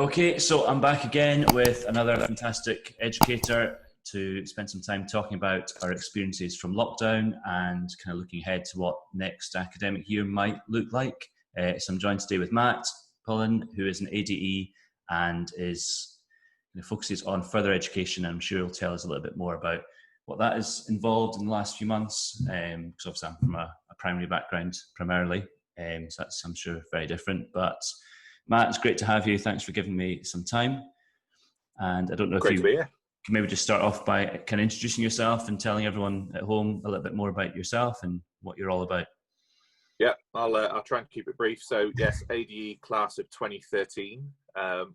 Okay, so I'm back again with another fantastic educator to spend some time talking about our experiences from lockdown and kind of looking ahead to what next academic year might look like. So I'm joined today with Matt Pullen, who is an ADE and focuses on further education. I'm sure he'll tell us a little bit more about what that is involved in the last few months, because obviously I'm from a primary background primarily, so that's, I'm sure, very different. But Matt, it's great to have you. Thanks for giving me some time. And I don't know if you can maybe just start off by kind of introducing yourself and telling everyone at home a little bit more about yourself and what you're all about. Yeah, I'll try and keep it brief. So yes, ADE class of 2013,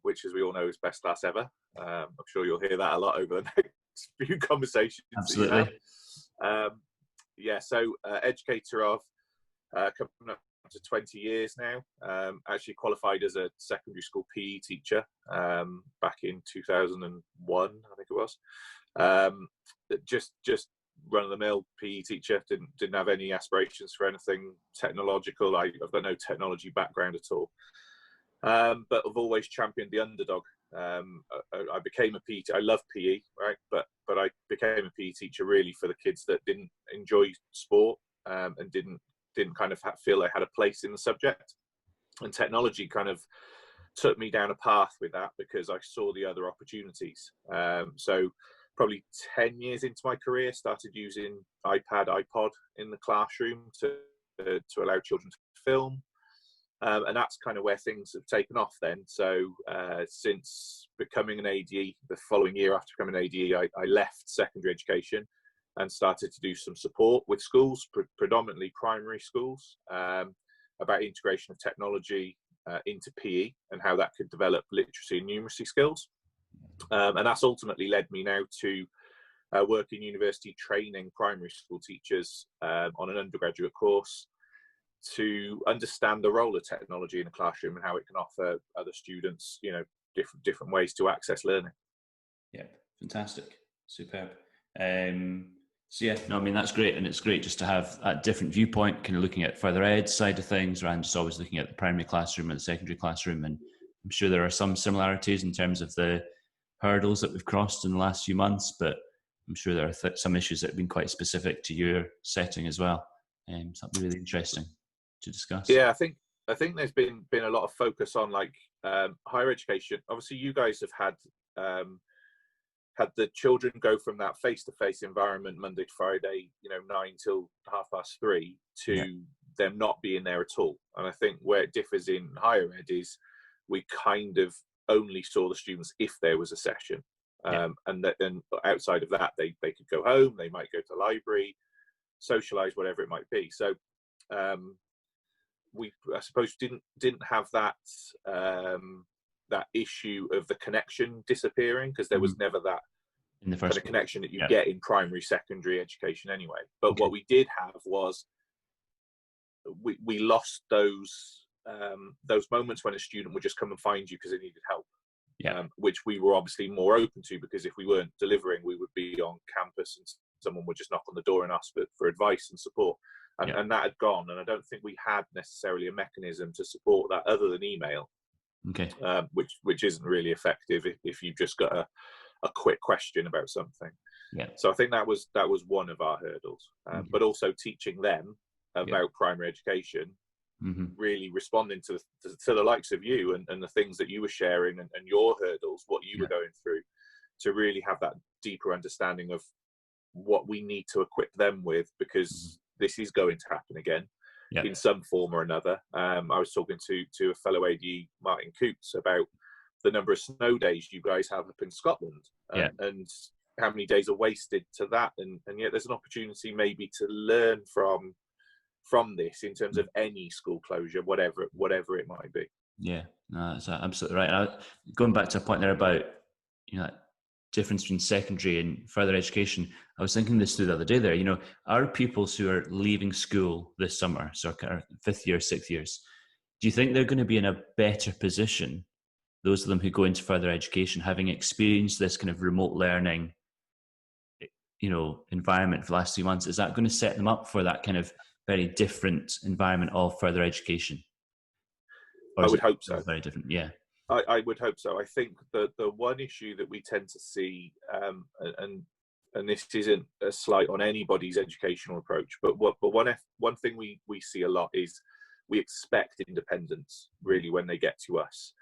which, as we all know, is best class ever. I'm sure you'll hear that a lot over the next few conversations. Absolutely. So educator of coming up to 20 years now. Actually qualified as a secondary school PE teacher back in 2001, I think it was. Just run-of-the-mill PE teacher. Didn't have any aspirations for anything technological. I've got no technology background at all. But I've always championed the underdog. I became a PE. I love PE, right? But I became a PE teacher really for the kids that didn't enjoy sport and didn't kind of feel they had a place in the subject. And technology kind of took me down a path with that because I saw the other opportunities. So probably 10 years into my career, started using iPad, iPod in the classroom to allow children to film. And that's kind of where things have taken off then. So since becoming an ADE, the following year after becoming an ADE, I left secondary education and started to do some support with schools, predominantly primary schools, about integration of technology into PE and how that could develop literacy and numeracy skills. And that's ultimately led me now to work in university training primary school teachers on an undergraduate course to understand the role of technology in a classroom and how it can offer other students, different ways to access learning. Yeah, fantastic, superb. That's great, and it's great just to have that different viewpoint, kind of looking at further ed side of things, rather than just always looking at the primary classroom and the secondary classroom. And I'm sure there are some similarities in terms of the hurdles that we've crossed in the last few months, but I'm sure there are some issues that have been quite specific to your setting as well. So that'd be really interesting to discuss. Yeah, I think there's been a lot of focus on higher education. Obviously, you guys have had the children go from that face-to-face environment Monday to Friday, 9 till 3:30 to them not being there at all. And I think where it differs in higher ed is we kind of only saw the students if there was a session. And then outside of that, they could go home, they might go to the library, socialise, whatever it might be. So we, I suppose, didn't have that that issue of the connection disappearing, because there was never that in the first kind of connection that you get in primary, secondary education anyway. But what we did have was we lost those moments when a student would just come and find you because they needed help. Which we were obviously more open to, because if we weren't delivering, we would be on campus and someone would just knock on the door and ask for advice and support. And that had gone, and I don't think we had necessarily a mechanism to support that other than email. Okay. Which isn't really effective if you've just got a quick question about something. So I think that was one of our hurdles. But also teaching them about primary education, really responding to the likes of you and the things that you were sharing and your hurdles, what you were going through, to really have that deeper understanding of what we need to equip them with, because this is going to happen again. In some form or another. I was talking to a fellow AD, Martin Coots, about the number of snow days you guys have up in Scotland, and how many days are wasted to that, and yet there's an opportunity maybe to learn from this in terms of any school closure, whatever it might be. Yeah, no, that's absolutely right. Going back to a point there about that difference between secondary and further education, I was thinking this through the other day there. Our pupils who are leaving school this summer, so kind of 5th year, 6th years, do you think they're going to be in a better position, those of them who go into further education, having experienced this kind of remote learning environment for the last 2 months? Is that going to set them up for that kind of very different environment of further education? I would hope so. Very different, yeah. I would hope so. I think that the one issue that we tend to see, and this isn't a slight on anybody's educational approach, but one thing we see a lot is we expect independence really when they get to us,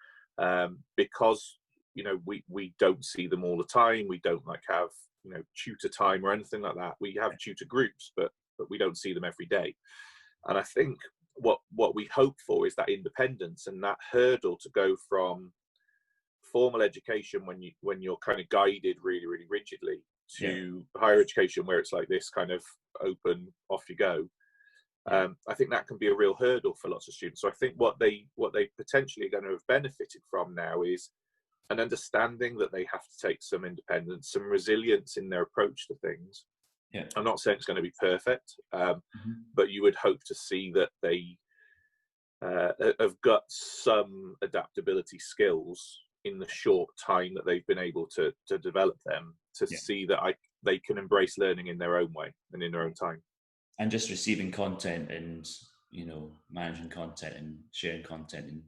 because we don't see them all the time. We don't have tutor time or anything like that. We have tutor groups, but we don't see them every day. And I think what we hope for is that independence and that hurdle to go from formal education when you're kind of guided really, really rigidly to higher education where it's like this kind of open, off you go. I think that can be a real hurdle for lots of students. So I think what they potentially are going to have benefited from now is an understanding that they have to take some independence, some resilience in their approach to things. I'm not saying it's going to be perfect, but you would hope to see that they have got some adaptability skills in the short time that they've been able to develop them, to see that they can embrace learning in their own way and in their own time. And just receiving content and managing content and sharing content in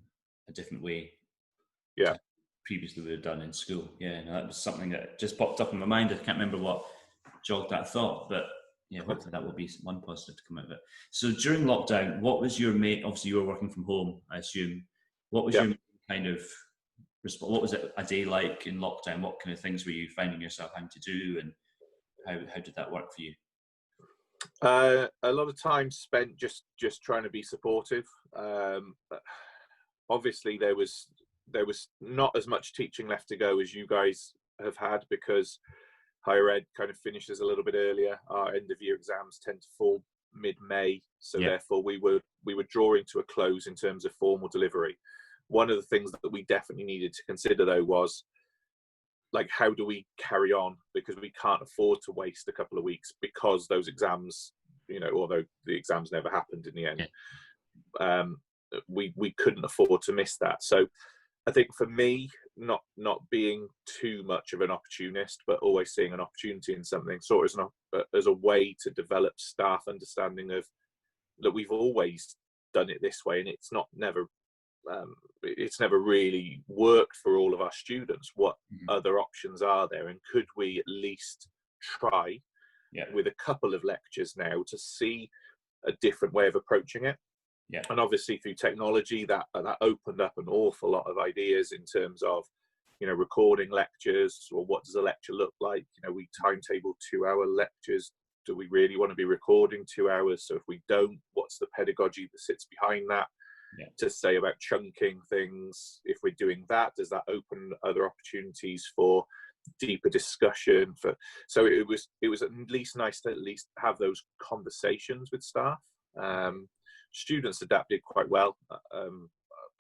a different way. Previously would have done in school. That was something that just popped up in my mind. I can't remember what jogged that thought, but hopefully that will be one positive to come out of it. So during lockdown, what was your main? Obviously, you were working from home, I assume. What was your kind of? What was it a day like in lockdown? What kind of things were you finding yourself having to do, and how did that work for you? A lot of time spent just trying to be supportive. Obviously, there was not as much teaching left to go as you guys have had, because higher ed kind of finishes a little bit earlier. Our end of year exams tend to fall mid-May, so therefore we were drawing to a close in terms of formal delivery. One of the things that we definitely needed to consider though was, like, how do we carry on, because we can't afford to waste a couple of weeks, because those exams, although the exams never happened in the end, we couldn't afford to miss that. So I think for me, not being too much of an opportunist, but always seeing an opportunity in something, sort of as a way to develop staff understanding of that we've always done it this way, and it's never really worked for all of our students. What other options are there, and could we at least try with a couple of lectures now to see a different way of approaching it? And obviously through technology that opened up an awful lot of ideas in terms of recording lectures, or what does a lecture look like. We timetable 2-hour lectures. Do we really want to be recording 2 hours? So if we don't, what's the pedagogy that sits behind that? To say about chunking things, if we're doing that, does that open other opportunities for deeper discussion? So it was at least nice to at least have those conversations with staff. Students adapted quite well.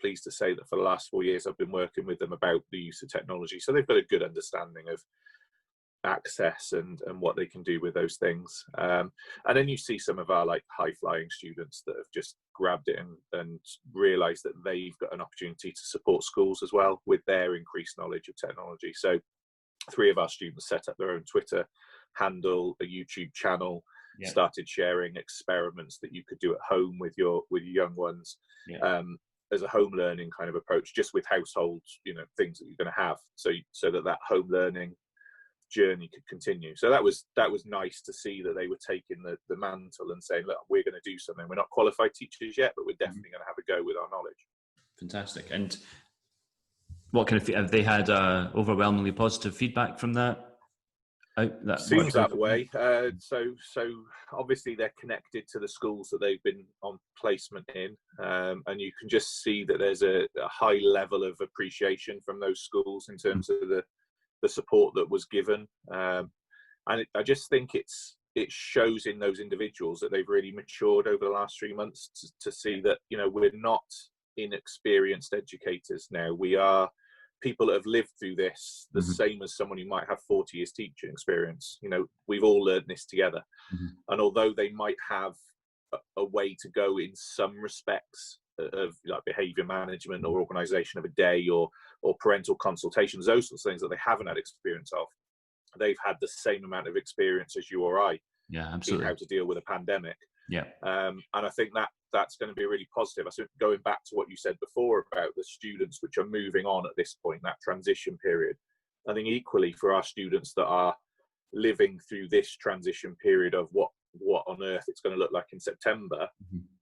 Pleased to say that for the last 4 years I've been working with them about the use of technology, so they've got a good understanding of access and what they can do with those things. And then you see some of our high-flying students that have just grabbed it and realised that they've got an opportunity to support schools as well with their increased knowledge of technology. So 3 of our students set up their own Twitter handle, a YouTube channel, started sharing experiments that you could do at home with your young ones, as a home learning kind of approach, just with household things that you're going to have, so that home learning journey could continue. So that was nice to see that they were taking the mantle and saying, look, we're going to do something. We're not qualified teachers yet, but we're definitely going to have a go with our knowledge. Fantastic. And what kind of have they had? Overwhelmingly positive feedback from that? Seems that way. So obviously they're connected to the schools that they've been on placement in, and you can just see that there's a high level of appreciation from those schools in terms of the support that was given, and I just think it shows in those individuals that they've really matured over the last 3 months to see that we're not inexperienced educators now. We are people that have lived through this the same as someone who might have 40 years teaching experience. We've all learned this together, and although they might have a way to go in some respects of behavior management or organization of a day or parental consultations, those sorts of things that they haven't had experience of, they've had the same amount of experience as you or I absolutely, in how to deal with a pandemic. Yeah. And I think that's going to be really positive. I think going back to what you said before about the students which are moving on at this point, that transition period, I think equally for our students that are living through this transition period of what on earth it's going to look like in September,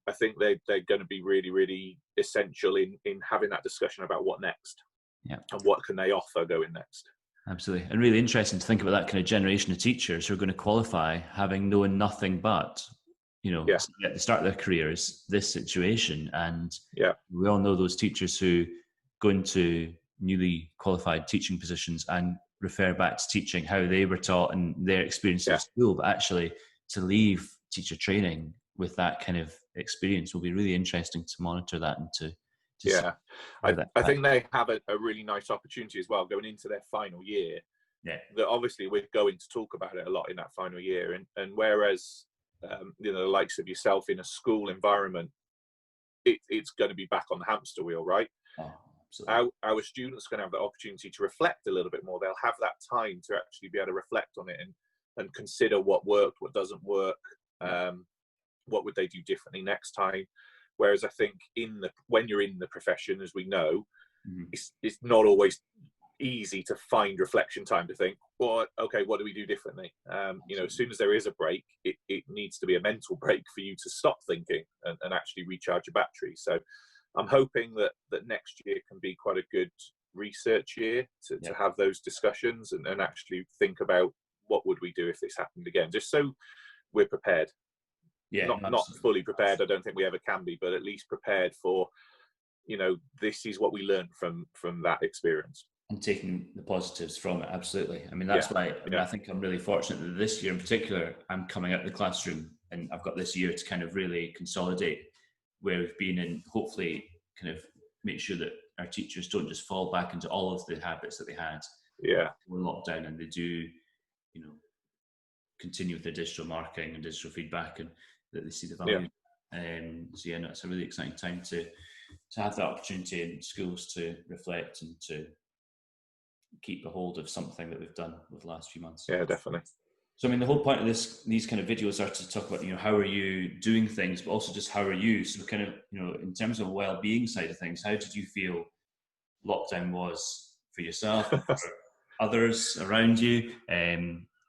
I think they're going to be really, really essential in having that discussion about what next, and what can they offer going next. Absolutely. And really interesting to think about that kind of generation of teachers who are going to qualify having known nothing but, at the start of their careers, this situation. And we all know those teachers who go into newly qualified teaching positions and refer back to teaching how they were taught and their experience of school, but actually to leave teacher training with that kind of experience will be really interesting to monitor that and to I think they have a really nice opportunity as well going into their final year. That obviously we're going to talk about it a lot in that final year, and whereas the likes of yourself in a school environment, it's going to be back on the hamster wheel, right? Our students are going to have the opportunity to reflect a little bit more. They'll have that time to actually be able to reflect on it and consider what worked, what doesn't work, what would they do differently next time. Whereas I think when you're in the profession, as we know, it's not always easy to find reflection time to think, well, okay, what do we do differently? As soon as there is a break, it needs to be a mental break for you to stop thinking and actually recharge your battery. So I'm hoping that next year can be quite a good research year to have those discussions and actually think about what would we do if this happened again, just so we're prepared. Not fully prepared, I don't think we ever can be, but at least prepared for, this is what we learned from that experience. And taking the positives from it, absolutely. I mean, that's why I think I'm really fortunate that this year in particular, I'm coming out of the classroom and I've got this year to kind of really consolidate where we've been and hopefully kind of make sure that our teachers don't just fall back into all of the habits that they had when lockdown, and they do, continue with their digital marketing and digital feedback, and that they see the value. It's a really exciting time to have that opportunity in schools to reflect and to keep a hold of something that we've done with the last few months. Yeah, definitely. So, I mean, the whole point of these kind of videos are to talk about, how are you doing things, but also just how are you? So kind of, in terms of well-being side of things, how did you feel lockdown was for yourself, for others around you?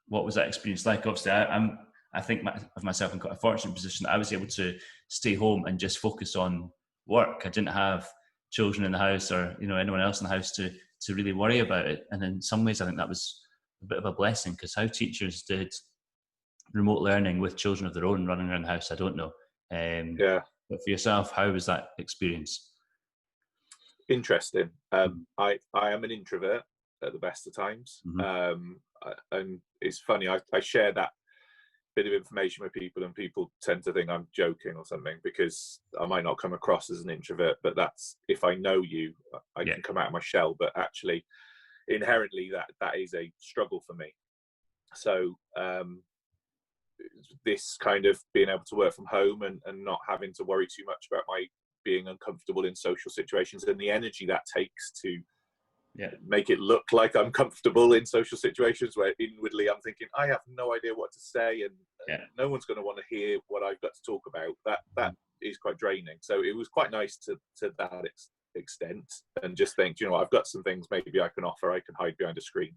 What was that experience like? Obviously, I think of myself in quite a fortunate position that I was able to stay home and just focus on work. I didn't have children in the house or, anyone else in the house to really worry about it. And in some ways, I think that was a bit of a blessing, because how teachers did remote learning with children of their own running around the house, I don't know. But for yourself, how was that experience? Interesting. I am an introvert at the best of times. And it's funny, I share that bit of information with people and people tend to think I'm joking or something, because I might not come across as an introvert, but that's, if I know you, I can come out of my shell, but actually inherently that is a struggle for me. So this kind of being able to work from home and not having to worry too much about my being uncomfortable in social situations, and the energy that takes to make it look like I'm comfortable in social situations where inwardly I'm thinking I have no idea what to say, and no one's going to want to hear what I've got to talk about. That is quite draining. So it was quite nice to that extent, and just think, I've got some things maybe I can offer. I can hide behind a screen.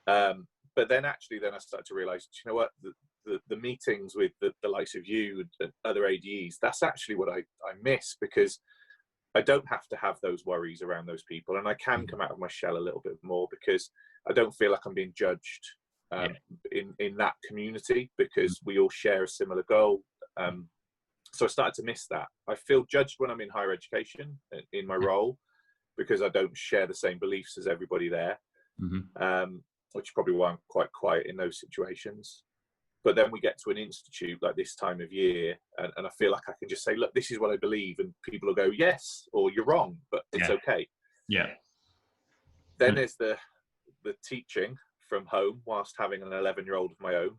But then I started to realize, what, the meetings with the likes of you and other ADEs, that's actually what I miss, because I don't have to have those worries around those people, and I can come out of my shell a little bit more, because I don't feel like I'm being judged in that community, because we all share a similar goal. So I started to miss that. I feel judged when I'm in higher education in my role, because I don't share the same beliefs as everybody there, which is probably why I'm quite quiet in those situations. But then we get to an institute like this time of year, and I feel like I can just say, look, this is what I believe, and people will go, yes, or you're wrong, but it's okay. Then there's the teaching from home whilst having an 11-year-old of my own.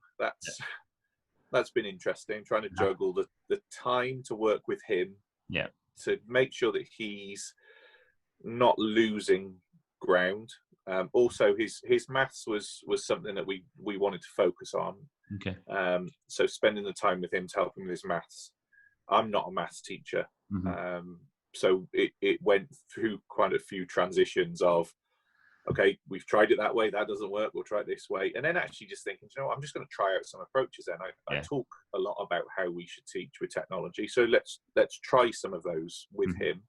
That's been interesting, trying to juggle the time to work with him, to make sure that he's not losing ground, Also, his maths was something that we wanted to focus on. Okay. So spending the time with him to help him with his maths. I'm not a maths teacher, so it went through quite a few transitions of, okay, we've tried it that way, that doesn't work, we'll try it this way, and then actually just thinking, you know, I'm just going to try out some approaches. Then I talk a lot about how we should teach with technology, so let's try some of those with him.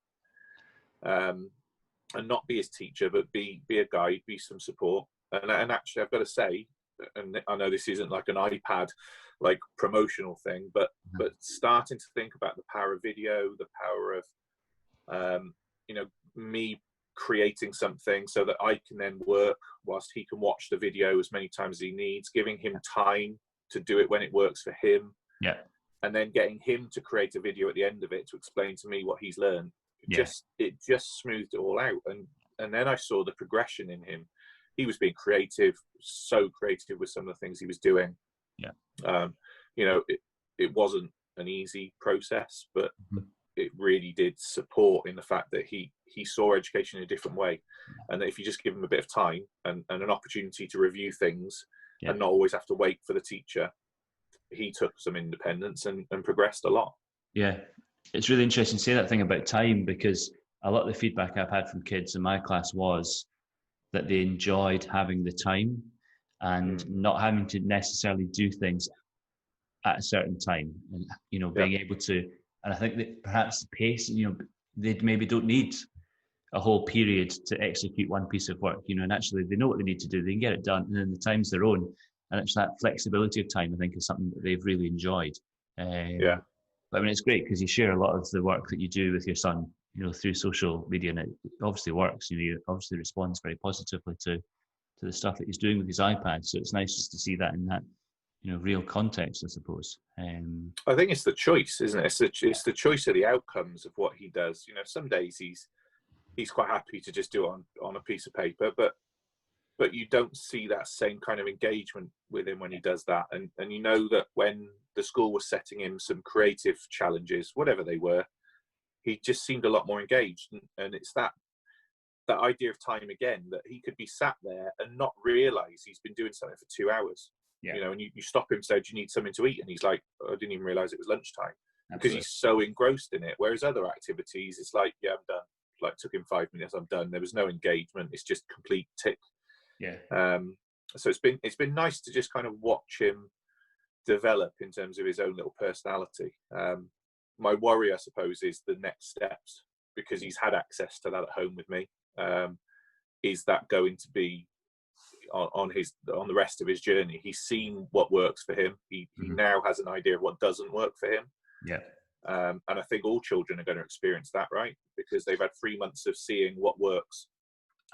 And not be his teacher, but be a guide, be some support. And actually, I've got to say, and I know this isn't like an iPad like promotional thing, but starting to think about the power of video, the power of you know, me creating something so that I can then work whilst he can watch the video as many times as he needs, giving him time to do it when it works for him, and then getting him to create a video at the end of it to explain to me what he's learned. It just smoothed it all out, and then I saw the progression in him. He was being creative, so creative with some of the things he was doing. You know, it wasn't an easy process, but it really did support in the fact that he saw education in a different way, and that if you just give him a bit of time and an opportunity to review things and not always have to wait for the teacher, he took some independence and progressed a lot. It's really interesting to say that thing about time, because a lot of the feedback I've had from kids in my class was that they enjoyed having the time and not having to necessarily do things at a certain time, and, you know, being able to, and I think that perhaps the pace, you know, they maybe don't need a whole period to execute one piece of work, you know, and actually they know what they need to do, they can get it done, and then the time's their own. And it's that flexibility of time, I think, is something that they've really enjoyed. But I mean, it's great because you share a lot of the work that you do with your son, you know, through social media, and it obviously works. You know, he obviously responds very positively to the stuff that he's doing with his iPad. So it's nice just to see that in that, you know, real context, I suppose. I think it's the choice, isn't it? It's the choice of the outcomes of what he does. You know, some days he's quite happy to just do it on a piece of paper, but you don't see that same kind of engagement with him when he does that. And you know that when the school was setting him some creative challenges, whatever they were, he just seemed a lot more engaged. And it's that idea of time again, that he could be sat there and not realise he's been doing something for 2 hours. You know, and you stop him and say, do you need something to eat? And he's like, oh, I didn't even realise it was lunchtime. Because he's so engrossed in it. Whereas other activities, it's like, yeah, I'm done. Like, took him 5 minutes, I'm done. There was no engagement. It's just complete tick. So it's been nice to just kind of watch him develop in terms of his own little personality. My worry, I suppose, is the next steps, because he's had access to that at home with me. Is that going to be on the rest of his journey? He's seen what works for him. He now has an idea of what doesn't work for him. And I think all children are going to experience that, right? Because they've had 3 months of seeing what works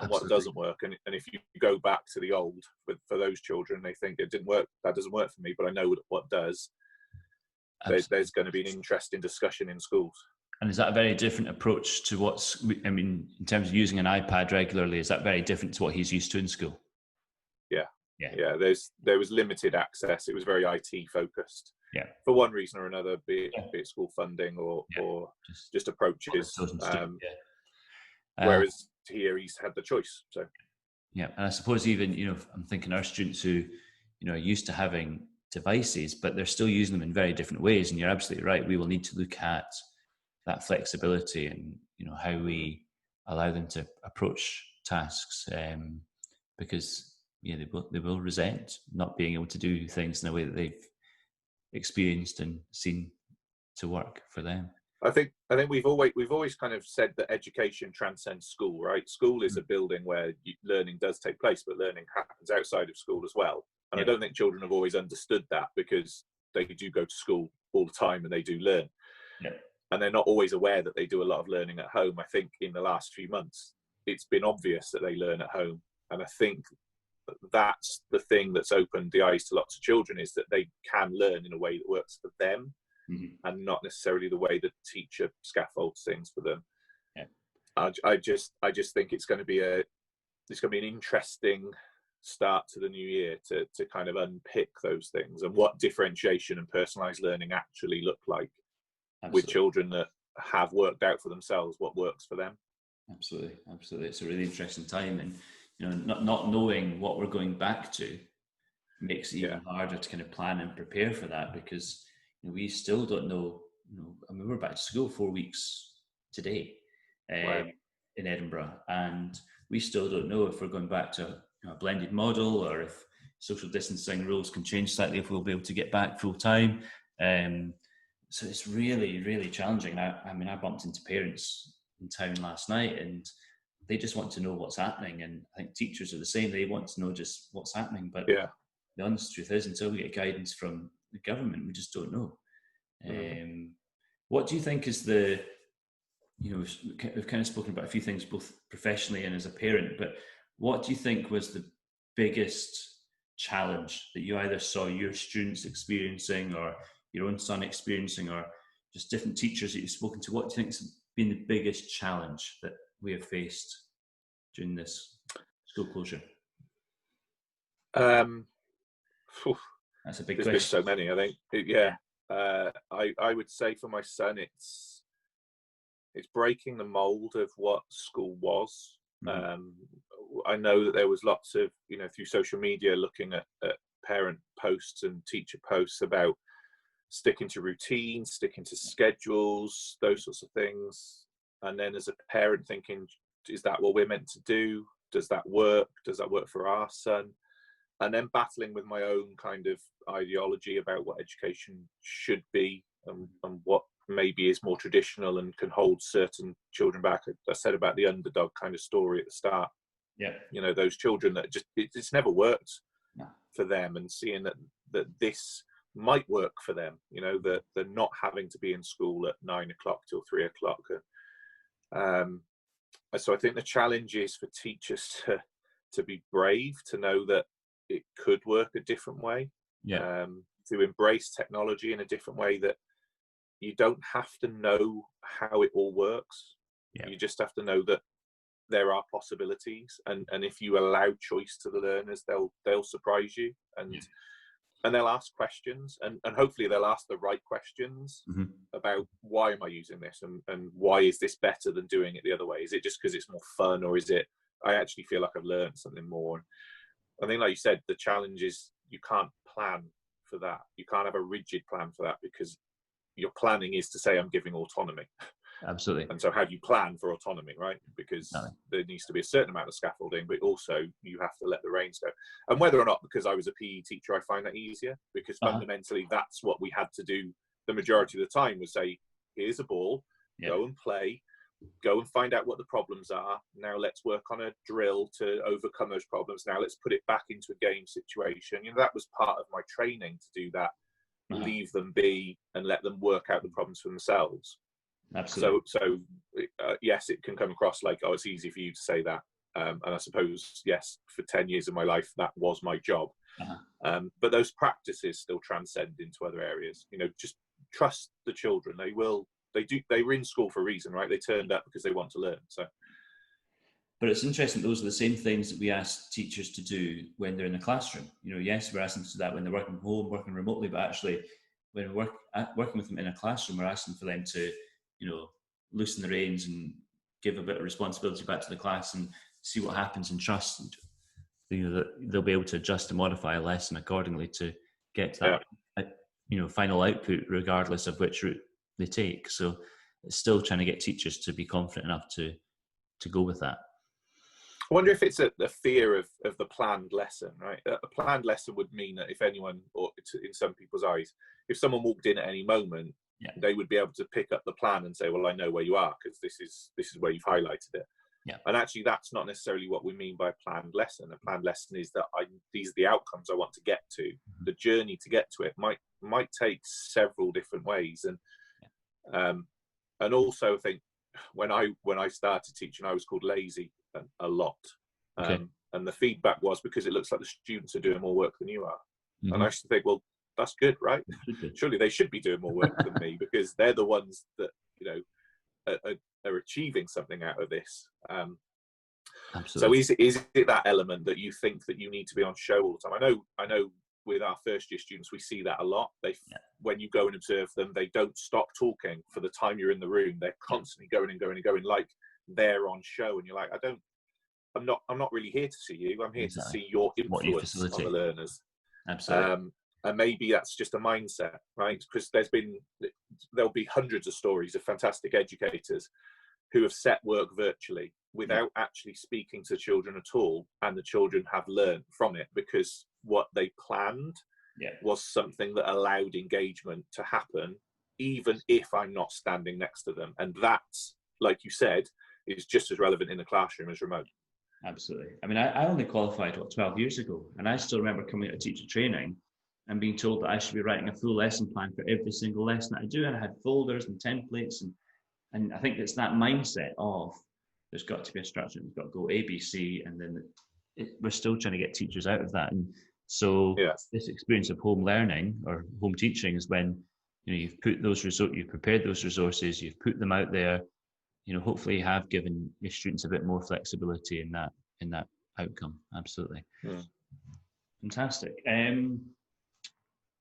and what doesn't work. And if you go back to the old for those children, they think it didn't work, that doesn't work for me, but I know what does. There's going to be an interesting discussion in schools. And is that a very different approach to I mean, in terms of using an iPad regularly, is that very different to what he's used to in school? Yeah. There was limited access. It was very IT focused. For one reason or another, be it school funding or just approaches. Whereas here he's had the choice. So and I suppose even, you know, I'm thinking our students who, you know, are used to having devices, but they're still using them in very different ways. And you're absolutely right. We will need to look at that flexibility and, you know, how we allow them to approach tasks, because they will resent not being able to do things in a way that they've experienced and seen to work for them. I think we've always kind of said that education transcends school, right? School is a building where learning does take place, but learning happens outside of school as well. And I don't think children have always understood that, because they do go to school all the time and they do learn. And they're not always aware that they do a lot of learning at home. I think in the last few months, it's been obvious that they learn at home. And I think that's the thing that's opened the eyes to lots of children, is that they can learn in a way that works for them. And not necessarily the way the teacher scaffolds things for them. I just think it's going to be an interesting start to the new year to kind of unpick those things and what differentiation and personalized learning actually look like with children that have worked out for themselves what works for them. Absolutely. It's a really interesting time, and not knowing what we're going back to makes it even Yeah. harder to kind of plan and prepare for that, because we still don't know. I mean, we're back to school 4 weeks today Wow. in Edinburgh, and we still don't know if we're going back to a blended model, or if social distancing rules can change slightly, if we'll be able to get back full time. So it's really, really challenging. I mean, I bumped into parents in town last night, and they just want to know what's happening. And I think teachers are the same. They want to know just what's happening. But Yeah. the honest truth is, until we get guidance from the government, we just don't know. What do you think is we've kind of spoken about a few things, both professionally and as a parent, but what do you think was the biggest challenge that you either saw your students experiencing, or your own son experiencing, or just different teachers that you've spoken to? What do you think has been the biggest challenge that we have faced during this school closure? That's a big question. There's been so many, I think. I would say for my son, it's breaking the mold of what school was. I know that there was lots of, through social media, looking at parent posts and teacher posts about sticking to routines, sticking to schedules, those sorts of things. And then as a parent thinking, is that what we're meant to do? Does that work? Does that work for our son? And then battling with my own kind of ideology about what education should be, and what maybe is more traditional and can hold certain children back. I said about the underdog kind of story at the start. Yeah. Those children that just, it's never worked for them, and seeing that this might work for them, that they're not having to be in school at 9 o'clock till 3 o'clock. So I think the challenge is for teachers to be brave, to know that it could work a different way, to embrace technology in a different way, that you don't have to know how it all works. You just have to know that there are possibilities, and if you allow choice to the learners, they'll surprise you, and they'll ask questions, and hopefully they'll ask the right questions about, why am I using this, and why is this better than doing it the other way? Is it just because it's more fun, or is it I actually feel like I've learned something more? I think, like you said, the challenge is you can't plan for that. You can't have a rigid plan for that, because your planning is to say, I'm giving autonomy. Absolutely. And so how do you plan for autonomy, right? Because there needs to be a certain amount of scaffolding, but also you have to let the reins go. And whether or not, because I was a PE teacher, I find that easier, because fundamentally that's what we had to do the majority of the time, was say, here's a ball, go and play, go and find out what the problems are. Now let's work on a drill to overcome those problems. Now let's put it back into a game situation. That was part of my training, to do that. Leave them be and let them work out the problems for themselves. Absolutely. So yes, it can come across like, oh, it's easy for you to say that. And I suppose, yes, for 10 years of my life, that was my job. But those practices still transcend into other areas. Just trust the children. They were in school for a reason, right? They turned up because they want to learn. So. But it's interesting, those are the same things that we ask teachers to do when they're in the classroom. Yes, we're asking them to do that when they're working from home, working remotely, but actually when we're working with them in a classroom, we're asking for them to, loosen the reins and give a bit of responsibility back to the class, and see what happens, and trust, that they'll be able to adjust and modify a lesson accordingly to get to that, final output, regardless of which route they take. So it's still trying to get teachers to be confident enough to go with that. I wonder if it's a fear of the planned lesson, right? A planned lesson would mean that if anyone, or in some people's eyes, if someone walked in at any moment, they would be able to pick up the plan and say, well, I know where you are, because this is where you've highlighted it. And actually, that's not necessarily what we mean by a planned lesson. A planned lesson is that these are the outcomes I want to get to. The journey to get to it might take several different ways. And also, I think when I started teaching, I was called lazy a lot. And the feedback was, because it looks like the students are doing more work than you are. And I used to think, well, that's good, right? Surely they should be doing more work than me, because they're the ones that are achieving something out of this. So is it that element that you think that you need to be on show all the time? I know with our first year students, we see that a lot. When you go and observe them, they don't stop talking for the time you're in the room. They're constantly going and going and going, like they're on show, and you're like, I'm not really here to see you. I'm here to Exactly. see your What you influence on the facilitate. learners. Absolutely. And maybe that's just a mindset, right? Because there'll be hundreds of stories of fantastic educators who have set work virtually without actually speaking to children at all, and the children have learned from it because what they planned was something that allowed engagement to happen, even if I'm not standing next to them. And that's, like you said, is just as relevant in the classroom as remote. Absolutely. I mean, I only qualified, 12 years ago, and I still remember coming out of teacher training and being told that I should be writing a full lesson plan for every single lesson that I do, and I had folders and templates, and I think it's that mindset of there's got to be a structure, there's got to go A, B, C, and then we're still trying to get teachers out of that. And so this experience of home learning or home teaching is when, you know, you've put those you've prepared those resources, you've put them out there, you know, hopefully you have given your students a bit more flexibility in that outcome. Absolutely. Fantastic.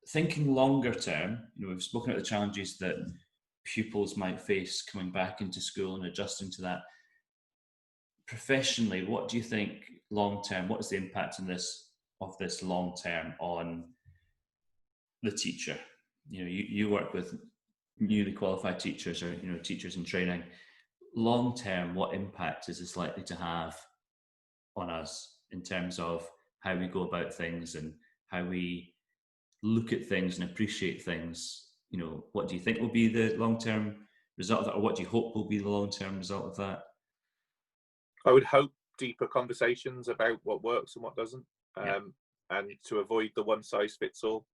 Thinking longer term, you know, we've spoken about the challenges that pupils might face coming back into school and adjusting to that. Professionally, what do you think long term? What is the impact of this long term on the teacher? You know, you work with newly qualified teachers, or, you know, teachers in training. Long term, what impact is this likely to have on us in terms of how we go about things and how we look at things and appreciate things? You know, what do you think will be the long term result of that, or what do you hope will be the long term result of that? I would hope deeper conversations about what works and what doesn't, and to avoid the one size fits all.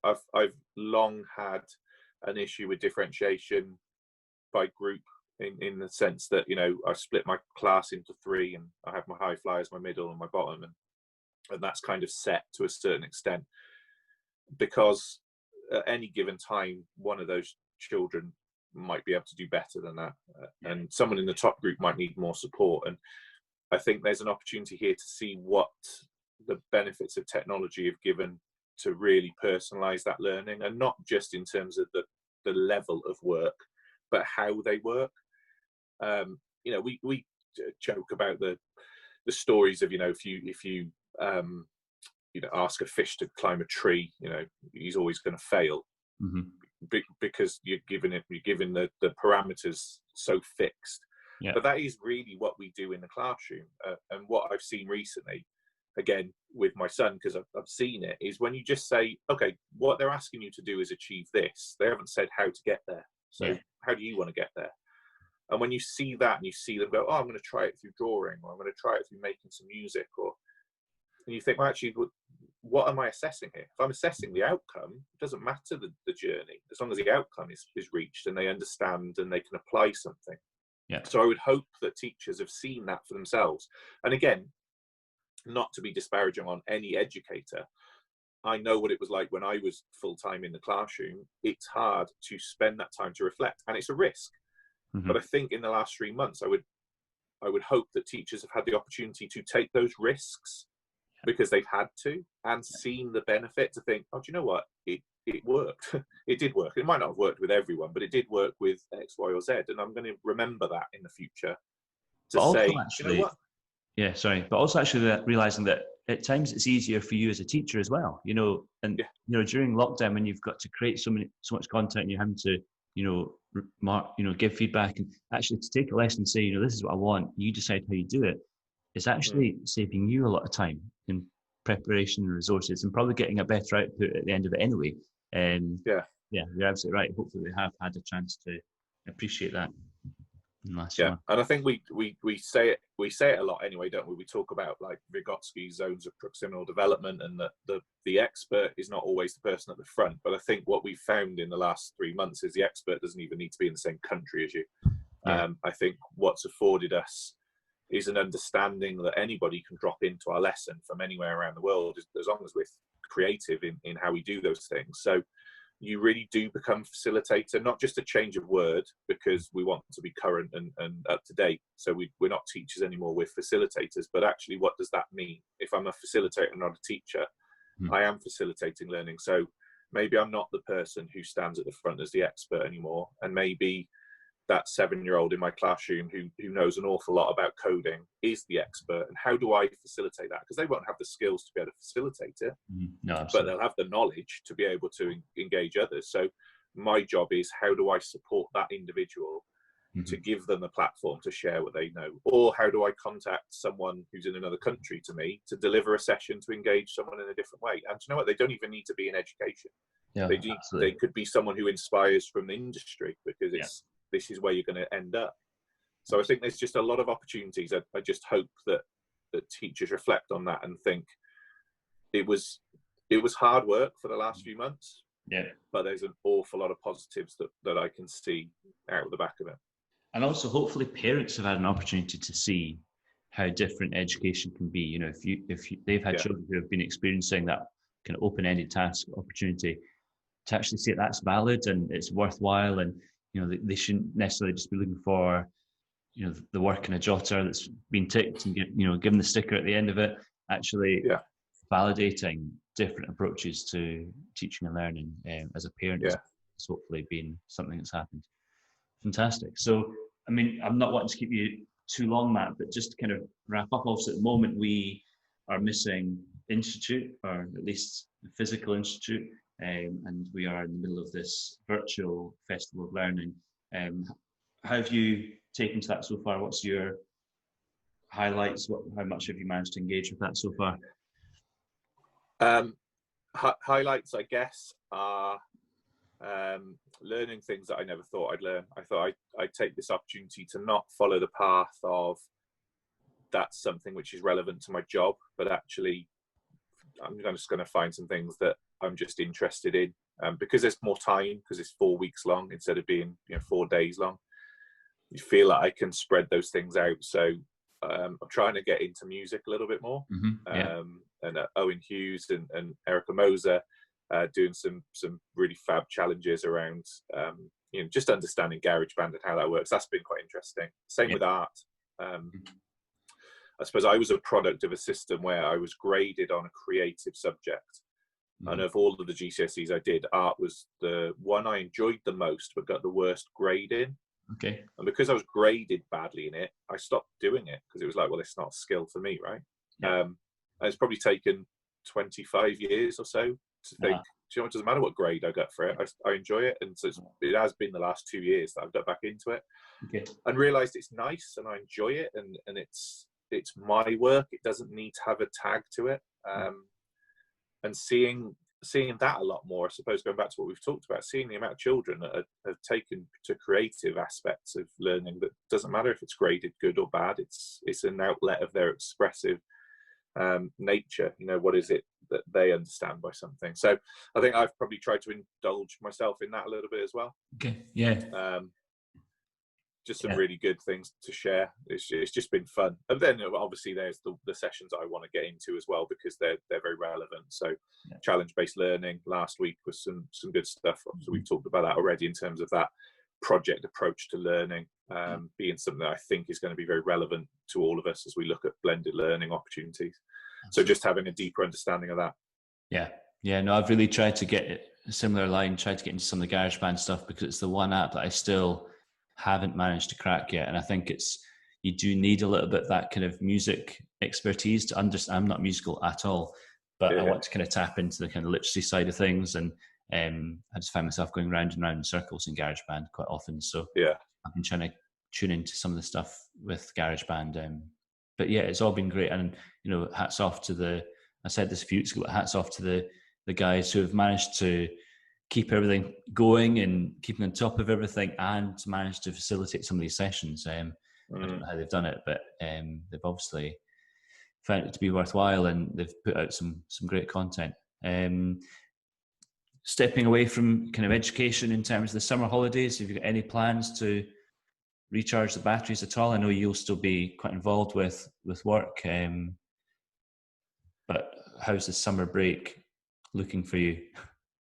I've long had an issue with differentiation by group, in the sense that, you know, I split my class into three, and I have my high flyers, my middle, and my bottom, and that's kind of set to a certain extent, because at any given time one of those children might be able to do better than that, and someone in the top group might need more support. And I think there's an opportunity here to see what the benefits of technology have given to really personalize that learning, and not just in terms of the level of work, but how they work. You know, we joke about the stories of, you know, if you you know, ask a fish to climb a tree, you know, he's always going to fail, because you're given the parameters so fixed. But that is really what we do in the classroom, and what I've seen recently, again with my son, because I've seen it, is when you just say, okay, what they're asking you to do is achieve this. They haven't said how to get there. So how do you want to get there? And when you see that, and you see them go, oh, I'm going to try it through drawing, or I'm going to try it through making some music, and you think, well, actually, what am I assessing here? If I'm assessing the outcome, it doesn't matter the journey, as long as the outcome is reached and they understand and they can apply something. So I would hope that teachers have seen that for themselves. And again, not to be disparaging on any educator, I know what it was like when I was full-time in the classroom. It's hard to spend that time to reflect, and it's a risk. But I think in the last 3 months, I would hope that teachers have had the opportunity to take those risks because they've had to, and seen the benefit, to think, oh, do you know what? It worked. It did work. It might not have worked with everyone, but it did work with X, Y, or Z. And I'm going to remember that in the future to say, actually, you know what? Yeah, sorry. But also actually realizing that at times it's easier for you as a teacher as well, you know, and, you know, during lockdown, when you've got to create so much content, and you're having to, you know, give feedback, and actually to take a lesson and say, you know, this is what I want, you decide how you do it. It's actually saving you a lot of time in preparation and resources, and probably getting a better output at the end of it anyway. You're absolutely right. Hopefully we have had a chance to appreciate that in the last and I think we say it a lot anyway, don't we? We talk about, like, Vygotsky's zones of proximal development, and that the expert is not always the person at the front. But I think what we've found in the last 3 months is the expert doesn't even need to be in the same country as you. I think what's afforded us is an understanding that anybody can drop into our lesson from anywhere around the world, as long as we're creative in how we do those things. So you really do become facilitator, not just a change of word because we want to be current and up to date. So we're not teachers anymore, we're facilitators. But actually, what does that mean? If I'm a facilitator, not a teacher, I am facilitating learning. So maybe I'm not the person who stands at the front as the expert anymore, and maybe that 7-year-old in my classroom who knows an awful lot about coding is the expert, and how do I facilitate that? Because they won't have the skills to be able to facilitate it, No, but absolutely. they'll have the knowledge to be able to engage others. So my job is, how do I support that individual to give them a platform to share what they know? Or how do I contact someone who's in another country to me to deliver a session to engage someone in a different way? And you know what? They don't even need to be in education. Yeah, They could be someone who inspires from the industry, because this is where you're going to end up. So I think there's just a lot of opportunities. I just hope that teachers reflect on that and think it was hard work for the last few months. Yeah. But there's an awful lot of positives that I can see out of the back of it. And also, hopefully, parents have had an opportunity to see how different education can be. You know, if they've had children who have been experiencing that kind of open-ended task opportunity, to actually see that's valid and it's worthwhile, and you know, they shouldn't necessarily just be looking for, you know, the work in a jotter that's been ticked and given the sticker at the end of it. Actually, validating different approaches to teaching and learning as a parent has hopefully been something that's happened. Fantastic. So, I mean, I'm not wanting to keep you too long, Matt, but just to kind of wrap up, also at the moment we are missing institute, or at least the physical institute, and we are in the middle of this virtual festival of learning. How have you taken to that so far? What's your highlights? How much have you managed to engage with that so far? Highlights, I guess, are learning things that I never thought I'd learn. I thought I'd take this opportunity to not follow the path of that's something which is relevant to my job, but actually I'm just going to find some things that I'm just interested in, because there's more time, because it's 4 weeks long instead of being 4 days long. You feel like I can spread those things out. So I'm trying to get into music a little bit more, and Owen Hughes and Erica Moser doing some really fab challenges around just understanding GarageBand and how that works. That's been quite interesting. Same with art. I suppose I was a product of a system where I was graded on a creative subject. And of all of the GCSEs I did, art was the one I enjoyed the most, but got the worst grade in. Okay. And because I was graded badly in it, I stopped doing it, because it was like, well, it's not a skill for me, right? And it's probably taken 25 years or so to think, it doesn't matter what grade I got for it. I enjoy it. And so it has been the last 2 years that I've got back into it, and realised it's nice and I enjoy it, and it's my work. It doesn't need to have a tag to it. And seeing that a lot more, I suppose, going back to what we've talked about, seeing the amount of children that have taken to creative aspects of learning, that doesn't matter if it's graded good or bad, it's an outlet of their expressive nature. What is it that they understand by something? So I think I've probably tried to indulge myself in that a little bit as well. Just some really good things to share. It's just been fun. And then obviously there's the sessions I want to get into as well, because they're very relevant. So challenge-based learning last week was some good stuff. So we've talked about that already, in terms of that project approach to learning being something that I think is going to be very relevant to all of us as we look at blended learning opportunities. So just having a deeper understanding of that. No, I've really tried to get a similar line, tried to get into some of the GarageBand stuff, because it's the one app that I still haven't managed to crack yet. And I think you do need a little bit that kind of music expertise to understand. I'm not musical at all, but I want to kind of tap into the kind of literacy side of things. And I just find myself going round and round in circles in GarageBand quite often. So I've been trying to tune into some of the stuff with GarageBand. But it's all been great. And, hats off to I said this a few weeks ago, but hats off to the guys who have managed to keep everything going and keeping on top of everything, and to manage to facilitate some of these sessions. I don't know how they've done it, but they've obviously found it to be worthwhile, and they've put out some great content. Stepping away from kind of education in terms of the summer holidays, have you got any plans to recharge the batteries at all? I know you'll still be quite involved with work, but how's the summer break looking for you?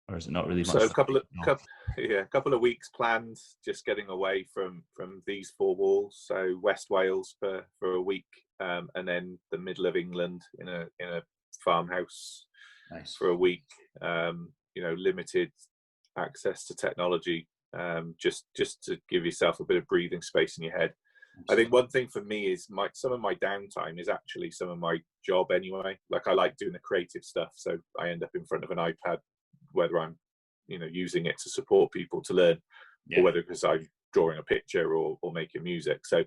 Or is it not really much? So a couple of weeks planned, just getting away from these four walls. So West Wales for a week, and then the middle of England in a farmhouse for a week. Limited access to technology, just to give yourself a bit of breathing space in your head. I think one thing for me is some of my downtime is actually some of my job anyway. Like I like doing the creative stuff, so I end up in front of an iPad, whether I'm, using it to support people to learn, or whether because I'm drawing a picture or making music. So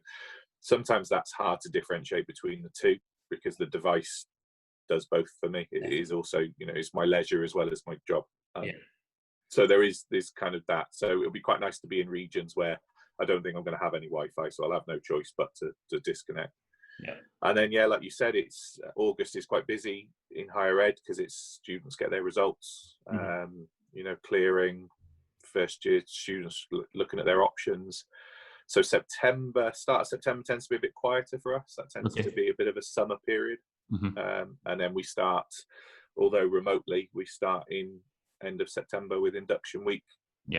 sometimes that's hard to differentiate between the two, because the device does both for me. It is also, it's my leisure as well as my job. So there is this kind of that. So it'll be quite nice to be in regions where I don't think I'm going to have any Wi-Fi, so I'll have no choice but to disconnect. And then, like you said, it's August is quite busy in higher ed because it's students get their results, clearing, first year students looking at their options. So start of September tends to be a bit quieter for us. That tends to be a bit of a summer period. And then we start, although remotely, we start in end of September with induction week,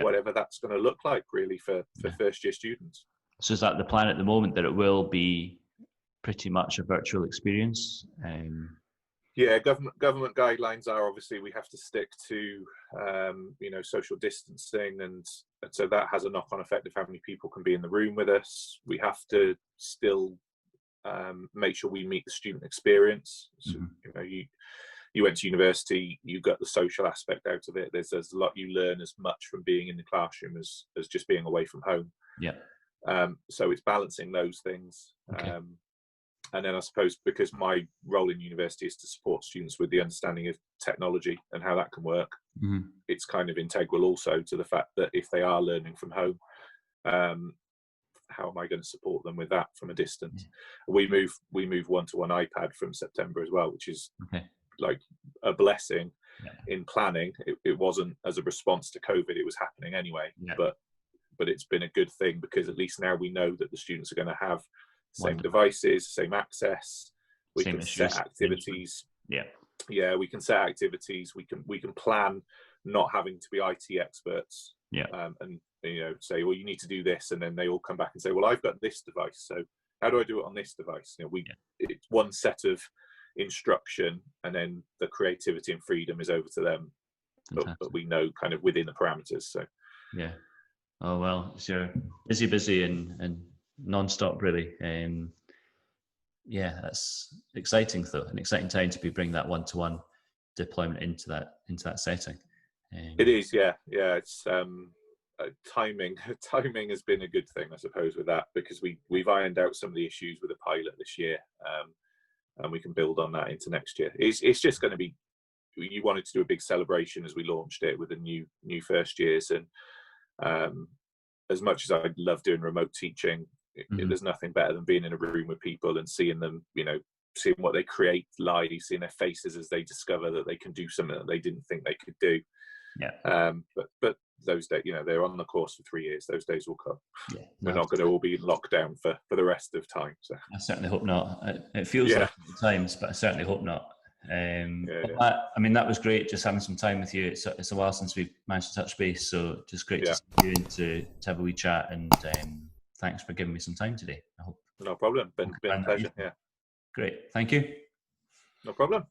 whatever that's going to look like really for first year students. So is that the plan at the moment, that it will be pretty much a virtual experience? Government guidelines are obviously we have to stick to social distancing, and so that has a knock-on effect of how many people can be in the room with us. We have to still make sure we meet the student experience. So, you went to university, you got the social aspect out of it. There's a lot you learn as much from being in the classroom as just being away from home. So it's balancing those things. And then I suppose because my role in university is to support students with the understanding of technology and how that can work, it's kind of integral also to the fact that if they are learning from home, how am I going to support them with that from a distance? We move one-to-one iPad from September as well, which is like a blessing in planning. It wasn't as a response to COVID, it was happening anyway, but it's been a good thing because at least now we know that the students are going to have same devices, same access. We can set activities. We can set activities. We can plan, not having to be IT experts. And say, well, you need to do this, and then they all come back and say, well, I've got this device, so how do I do it on this device? It's one set of instruction, and then the creativity and freedom is over to them. But we know kind of within the parameters. So oh well, it's your busy and non-stop really. That's exciting though, an exciting time to be bringing that one-to-one deployment into that setting. It is, it's timing has been a good thing, I suppose, with that, because we've ironed out some of the issues with the pilot this year, and we can build on that into next year. It's just going to be, you wanted to do a big celebration as we launched it with the new first years, and as much as I love doing remote teaching, there's nothing better than being in a room with people and seeing them, seeing what they create live, seeing their faces as they discover that they can do something that they didn't think they could do. But those days, they're on the course for 3 years. Those days will come. We're not going to all be in lockdown for the rest of time. So I certainly hope not. It feels like at times, but I certainly hope not. That was great, just having some time with you. It's a while since we've managed to touch base, so just great to see you and to have a wee chat, and thanks for giving me some time today. I hope. No problem. Been a pleasure. Great. Thank you. No problem.